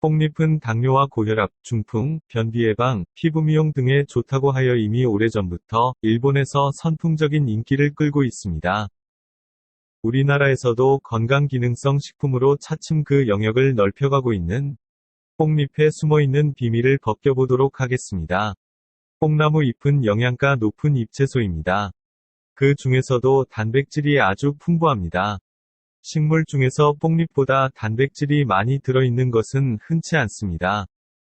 뽕잎은 당뇨와 고혈압, 중풍, 변비 예방, 피부 미용 등에 좋다고 하여 이미 오래전부터 일본에서 선풍적인 인기를 끌고 있습니다. 우리나라에서도 건강기능성 식품으로 차츰 그 영역을 넓혀가고 있는 뽕잎에 숨어있는 비밀을 벗겨보도록 하겠습니다. 뽕나무 잎은 영양가 높은 잎채소입니다. 그 중에서도 단백질이 아주 풍부합니다. 식물 중에서 뽕잎보다 단백질이 많이 들어있는 것은 흔치 않습니다.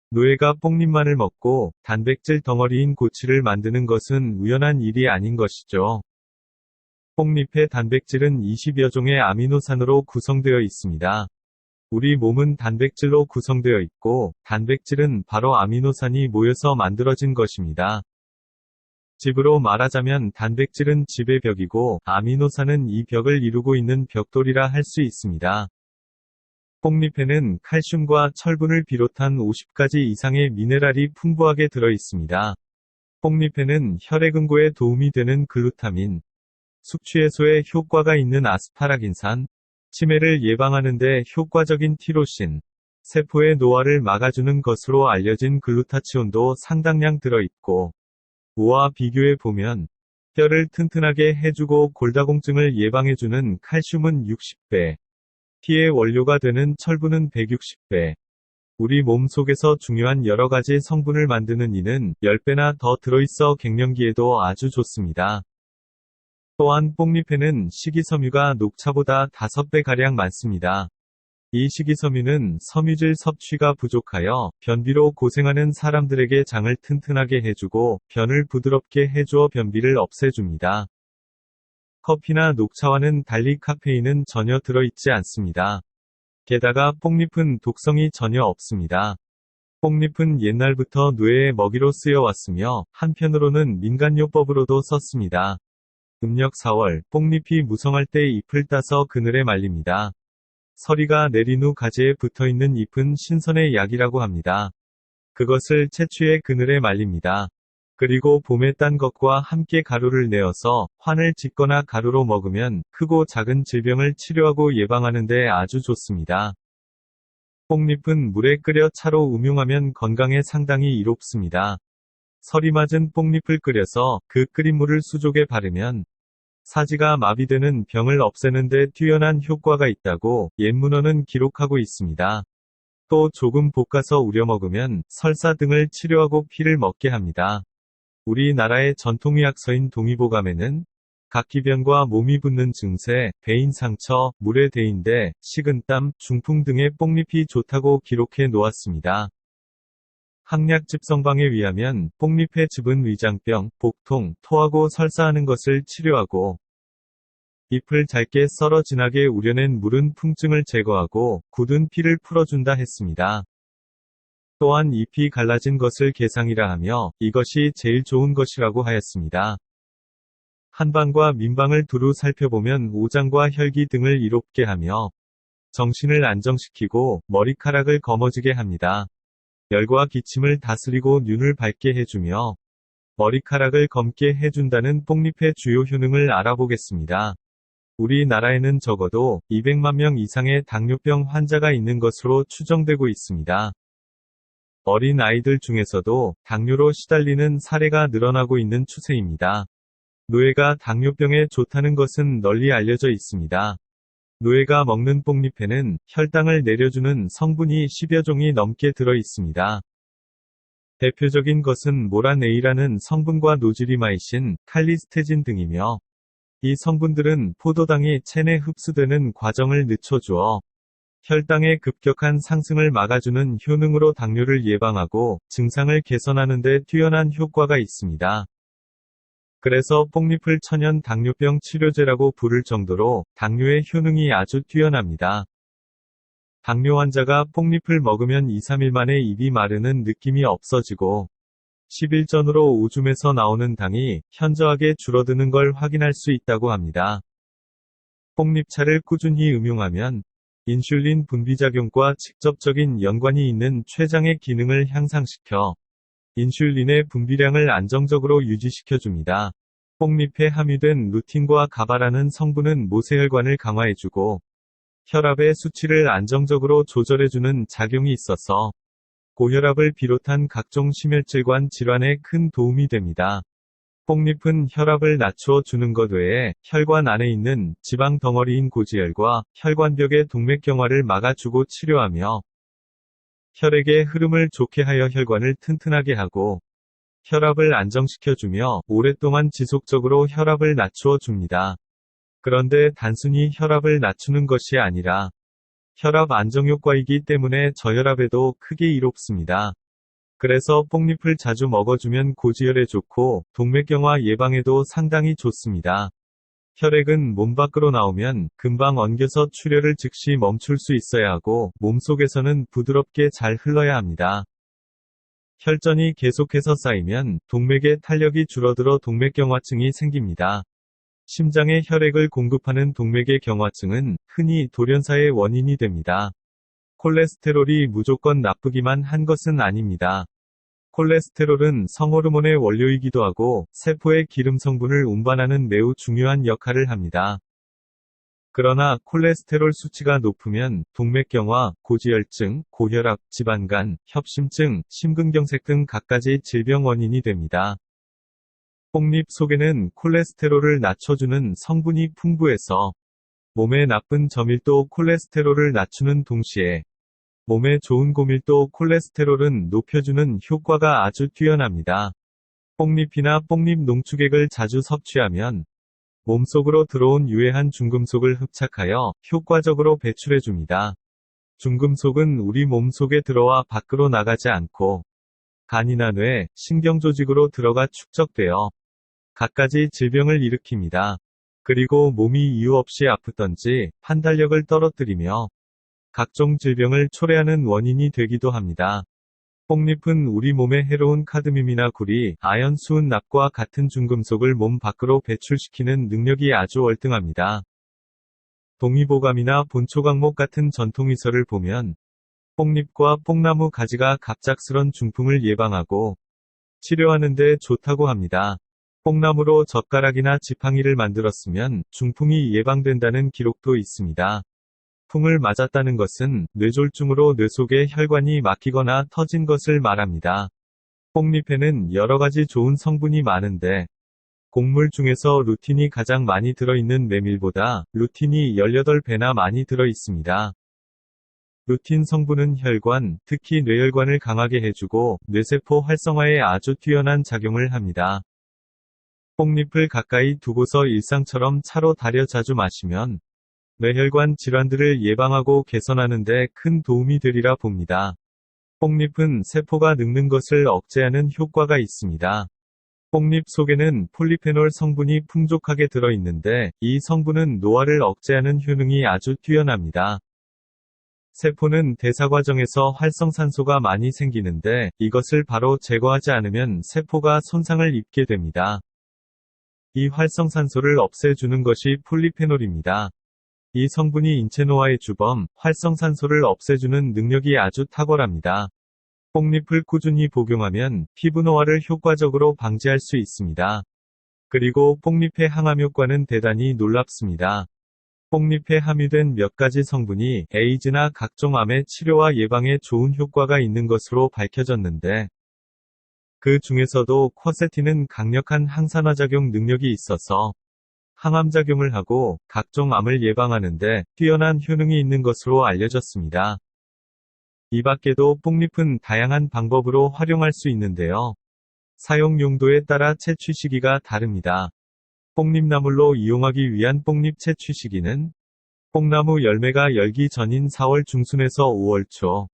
노예가 뽕잎만을 먹고 단백질 덩어리인 고치를 만드는 것은 우연한 일이 아닌 것이죠. 뽕잎의 단백질은 20여 종의 아미노산으로 구성되어 있습니다. 우리 몸은 단백질로 구성되어 있고, 단백질은 바로 아미노산이 모여서 만들어진 것입니다. 집으로 말하자면 단백질은 집의 벽이고, 아미노산은 이 벽을 이루고 있는 벽돌이라 할 수 있습니다. 뽕잎에는 칼슘과 철분을 비롯한 50가지 이상의 미네랄이 풍부하게 들어 있습니다. 뽕잎에는 혈액응고에 도움이 되는 글루타민, 숙취 해소에 효과가 있는 아스파라긴산, 치매를 예방하는 데 효과적인 티로신, 세포의 노화를 막아주는 것으로 알려진 글루타치온도 상당량 들어있고, 무와 비교해 보면 뼈를 튼튼하게 해주고 골다공증을 예방해주는 칼슘은 60배, 피의 원료가 되는 철분은 160배, 우리 몸 속에서 중요한 여러가지 성분을 만드는 이는 10배나 더 들어있어 갱년기에도 아주 좋습니다. 또한 뽕잎에는 식이섬유가 녹차보다 5배가량 많습니다. 이 식이섬유는 섬유질 섭취가 부족하여 변비로 고생하는 사람들에게 장을 튼튼하게 해주고 변을 부드럽게 해주어 변비를 없애줍니다. 커피나 녹차와는 달리 카페인은 전혀 들어있지 않습니다. 게다가 뽕잎은 독성이 전혀 없습니다. 뽕잎은 옛날부터 뇌의 먹이로 쓰여왔으며 한편으로는 민간요법으로도 썼습니다. 음력 4월, 뽕잎이 무성할 때 잎을 따서 그늘에 말립니다. 서리가 내린 후 가지에 붙어있는 잎은 신선의 약이라고 합니다. 그것을 채취해 그늘에 말립니다. 그리고 봄에 딴 것과 함께 가루를 내어서 환을 짓거나 가루로 먹으면 크고 작은 질병을 치료하고 예방하는 데 아주 좋습니다. 뽕잎은 물에 끓여 차로 음용하면 건강에 상당히 이롭습니다. 서리 맞은 뽕잎을 끓여서 그 끓인 물을 수족에 바르면 사지가 마비되는 병을 없애는 데 뛰어난 효과가 있다고 옛문헌은 기록하고 있습니다. 또 조금 볶아서 우려 먹으면 설사 등을 치료하고 피를 먹게 합니다. 우리나라의 전통의학서인 동의보감에는 각기변과 몸이 붓는 증세, 배인 상처, 물의 대인대, 식은땀, 중풍 등의 뽕잎이 좋다고 기록해 놓았습니다. 항약집성방에 의하면 뽕잎의 즙은 위장병, 복통, 토하고 설사하는 것을 치료하고 잎을 잘게 썰어 진하게 우려낸 물은 풍증을 제거하고 굳은 피를 풀어준다 했습니다. 또한 잎이 갈라진 것을 개상이라 하며 이것이 제일 좋은 것이라고 하였습니다. 한방과 민방을 두루 살펴보면 오장과 혈기 등을 이롭게 하며 정신을 안정시키고 머리카락을 검어지게 합니다. 열과 기침을 다스리고 눈을 밝게 해주며 머리카락을 검게 해준다는 뽕잎의 주요 효능을 알아보겠습니다. 우리나라에는 적어도 200만 명 이상의 당뇨병 환자가 있는 것으로 추정되고 있습니다. 어린 아이들 중에서도 당뇨로 시달리는 사례가 늘어나고 있는 추세입니다. 노예가 당뇨병에 좋다는 것은 널리 알려져 있습니다. 노예가 먹는 뽕잎에는 혈당을 내려주는 성분이 10여 종이 넘게 들어 있습니다. 대표적인 것은 모라네이라는 성분과 노지리마이신, 칼리스테진 등이며 이 성분들은 포도당이 체내 흡수되는 과정을 늦춰주어 혈당의 급격한 상승을 막아주는 효능으로 당뇨를 예방하고 증상을 개선하는 데 뛰어난 효과가 있습니다. 그래서 뽕잎을 천연 당뇨병 치료제라고 부를 정도로 당뇨의 효능이 아주 뛰어납니다. 당뇨 환자가 뽕잎을 먹으면 2-3일 만에 입이 마르는 느낌이 없어지고 10일 전후로 오줌에서 나오는 당이 현저하게 줄어드는 걸 확인할 수 있다고 합니다. 뽕잎차를 꾸준히 음용하면 인슐린 분비작용과 직접적인 연관이 있는 췌장의 기능을 향상시켜 인슐린의 분비량을 안정적으로 유지시켜줍니다. 뽕잎에 함유된 루틴과 가바라는 성분은 모세혈관을 강화해주고 혈압의 수치를 안정적으로 조절해주는 작용이 있어서 고혈압을 비롯한 각종 심혈질관 질환에 큰 도움이 됩니다. 뽕잎은 혈압을 낮춰 주는 것 외에 혈관 안에 있는 지방 덩어리인 고지혈과 혈관벽의 동맥경화를 막아주고 치료하며 혈액의 흐름을 좋게 하여 혈관을 튼튼하게 하고 혈압을 안정시켜주며 오랫동안 지속적으로 혈압을 낮추어 줍니다. 그런데 단순히 혈압을 낮추는 것이 아니라 혈압 안정 효과이기 때문에 저혈압에도 크게 이롭습니다. 그래서 뽕잎을 자주 먹어주면 고지혈에 좋고 동맥경화 예방에도 상당히 좋습니다. 혈액은 몸 밖으로 나오면 금방 엉겨서 출혈을 즉시 멈출 수 있어야 하고 몸속에서는 부드럽게 잘 흘러야 합니다. 혈전이 계속해서 쌓이면 동맥의 탄력이 줄어들어 동맥경화증이 생깁니다. 심장에 혈액을 공급하는 동맥의 경화증은 흔히 돌연사의 원인이 됩니다. 콜레스테롤이 무조건 나쁘기만 한 것은 아닙니다. 콜레스테롤은 성호르몬의 원료이기도 하고 세포의 기름 성분을 운반하는 매우 중요한 역할을 합니다. 그러나 콜레스테롤 수치가 높으면 동맥경화, 고지혈증, 고혈압, 지방간, 협심증, 심근경색 등 갖가지 질병 원인이 됩니다. 뽕잎 속에는 콜레스테롤을 낮춰주는 성분이 풍부해서 몸에 나쁜 저밀도 콜레스테롤을 낮추는 동시에 몸에 좋은 고밀도 콜레스테롤은 높여주는 효과가 아주 뛰어납니다. 뽕잎이나 뽕잎 농축액을 자주 섭취하면 몸속으로 들어온 유해한 중금속을 흡착하여 효과적으로 배출해줍니다. 중금속은 우리 몸속에 들어와 밖으로 나가지 않고 간이나 뇌, 신경조직으로 들어가 축적되어 갖가지 질병을 일으킵니다. 그리고 몸이 이유 없이 아프던지 판단력을 떨어뜨리며 각종 질병을 초래하는 원인이 되기도 합니다. 뽕잎은 우리 몸에 해로운 카드뮴이나 구리, 아연, 수은, 납과 같은 중금속을 몸 밖으로 배출시키는 능력이 아주 월등합니다. 동의보감이나 본초강목 같은 전통의설을 보면 뽕잎과 뽕나무 가지가 갑작스런 중풍을 예방하고 치료하는 데 좋다고 합니다. 뽕나무로 젓가락이나 지팡이를 만들었으면 중풍이 예방된다는 기록도 있습니다. 풍을 맞았다는 것은 뇌졸중으로 뇌 속의 혈관이 막히거나 터진 것을 말합니다. 뽕잎에는 여러가지 좋은 성분이 많은데 곡물 중에서 루틴이 가장 많이 들어있는 메밀보다 루틴이 18배나 많이 들어있습니다. 루틴 성분은 혈관, 특히 뇌혈관을 강하게 해주고 뇌세포 활성화에 아주 뛰어난 작용을 합니다. 뽕잎을 가까이 두고서 일상처럼 차로 달여 자주 마시면 뇌혈관 질환들을 예방하고 개선하는 데 큰 도움이 되리라 봅니다. 뽕잎은 세포가 늙는 것을 억제하는 효과가 있습니다. 뽕잎 속에는 폴리페놀 성분이 풍족하게 들어있는데 이 성분은 노화를 억제하는 효능이 아주 뛰어납니다. 세포는 대사 과정에서 활성산소가 많이 생기는데 이것을 바로 제거하지 않으면 세포가 손상을 입게 됩니다. 이 활성산소를 없애주는 것이 폴리페놀입니다. 이 성분이 인체 노화의 주범, 활성산소를 없애주는 능력이 아주 탁월합니다. 뽕잎을 꾸준히 복용하면 피부 노화를 효과적으로 방지할 수 있습니다. 그리고 뽕잎의 항암 효과는 대단히 놀랍습니다. 뽕잎에 함유된 몇 가지 성분이 에이즈나 각종 암의 치료와 예방에 좋은 효과가 있는 것으로 밝혀졌는데 그 중에서도 쿼세틴은 강력한 항산화작용 능력이 있어서 항암작용을 하고 각종 암을 예방하는데 뛰어난 효능이 있는 것으로 알려졌습니다. 이 밖에도 뽕잎은 다양한 방법으로 활용할 수 있는데요. 사용 용도에 따라 채취 시기가 다릅니다. 뽕잎나물로 이용하기 위한 뽕잎 채취 시기는 뽕나무 열매가 열기 전인 4월 중순에서 5월 초.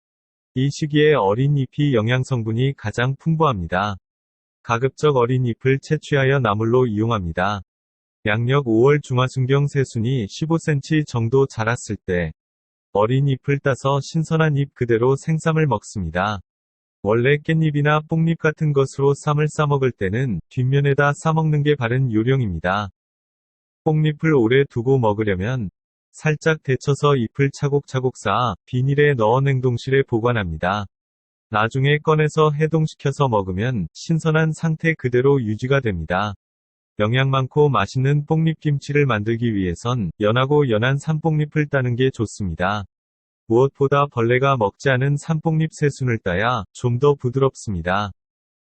이 시기에 어린 잎이 영양성분이 가장 풍부합니다. 가급적 어린 잎을 채취하여 나물로 이용합니다. 양력 5월 중하순경 새순이 15cm 정도 자랐을 때 어린 잎을 따서 신선한 잎 그대로 생쌈을 먹습니다. 원래 깻잎이나 뽕잎 같은 것으로 쌈을 싸먹을 때는 뒷면에다 싸먹는 게 바른 요령입니다. 뽕잎을 오래 두고 먹으려면 살짝 데쳐서 잎을 차곡차곡 쌓아 비닐에 넣어 냉동실에 보관합니다. 나중에 꺼내서 해동시켜서 먹으면 신선한 상태 그대로 유지가 됩니다. 영양 많고 맛있는 뽕잎김치를 만들기 위해선 연하고 연한 산뽕잎을 따는 게 좋습니다. 무엇보다 벌레가 먹지 않은 산뽕잎 새순을 따야 좀 더 부드럽습니다.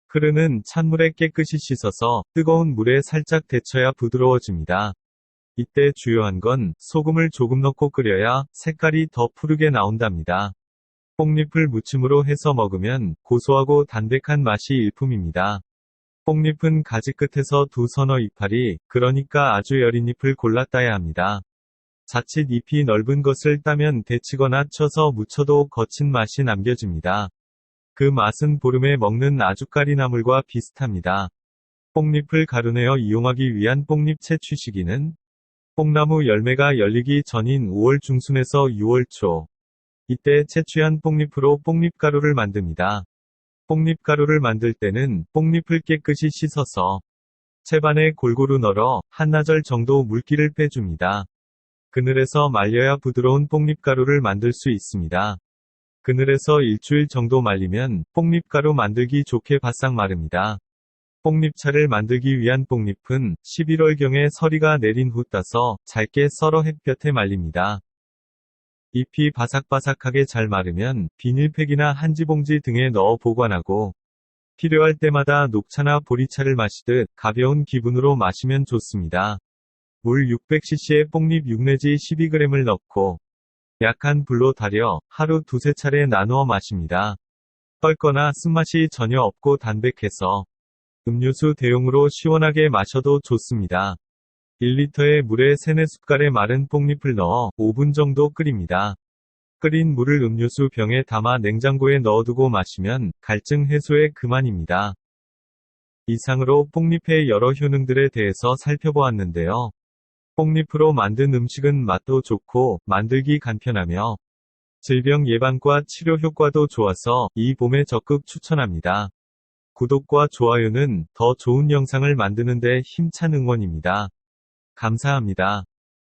흐르는 찬물에 깨끗이 씻어서 뜨거운 물에 살짝 데쳐야 부드러워집니다. 이때 주요한 건 소금을 조금 넣고 끓여야 색깔이 더 푸르게 나온답니다. 뽕잎을 무침으로 해서 먹으면 고소하고 담백한 맛이 일품입니다. 뽕잎은 가지 끝에서 두 서너 이파리, 그러니까 아주 여린 잎을 골라 따야 합니다. 자칫 잎이 넓은 것을 따면 데치거나 쳐서 무쳐도 거친 맛이 남겨집니다. 그 맛은 보름에 먹는 아주까리 나물과 비슷합니다. 뽕잎을 가루내어 이용하기 위한 뽕잎 채취 시기는 뽕나무 열매가 열리기 전인 5월 중순에서 6월 초. 이때 채취한 뽕잎으로 뽕잎가루를 만듭니다. 뽕잎가루를 만들 때는 뽕잎을 깨끗이 씻어서 채반에 골고루 널어 한나절 정도 물기를 빼줍니다. 그늘에서 말려야 부드러운 뽕잎가루를 만들 수 있습니다. 그늘에서 일주일 정도 말리면 뽕잎가루 만들기 좋게 바싹 마릅니다. 뽕잎차를 만들기 위한 뽕잎은 11월경에 서리가 내린 후 따서 잘게 썰어 햇볕에 말립니다. 잎이 바삭바삭하게 잘 마르면 비닐팩이나 한지봉지 등에 넣어 보관하고 필요할 때마다 녹차나 보리차를 마시듯 가벼운 기분으로 마시면 좋습니다. 물 600cc에 뽕잎 6 내지 12g을 넣고 약한 불로 달여 하루 두세 차례 나누어 마십니다. 떫거나 쓴맛이 전혀 없고 담백해서 음료수 대용으로 시원하게 마셔도 좋습니다. 1리터의 물에 3-4숟갈의 마른 뽕잎을 넣어 5분 정도 끓입니다. 끓인 물을 음료수 병에 담아 냉장고에 넣어두고 마시면 갈증 해소에 그만입니다. 이상으로 뽕잎의 여러 효능들에 대해서 살펴보았는데요. 뽕잎으로 만든 음식은 맛도 좋고 만들기 간편하며 질병 예방과 치료 효과도 좋아서 이 봄에 적극 추천합니다. 구독과 좋아요는 더 좋은 영상을 만드는 데 힘찬 응원입니다. 감사합니다.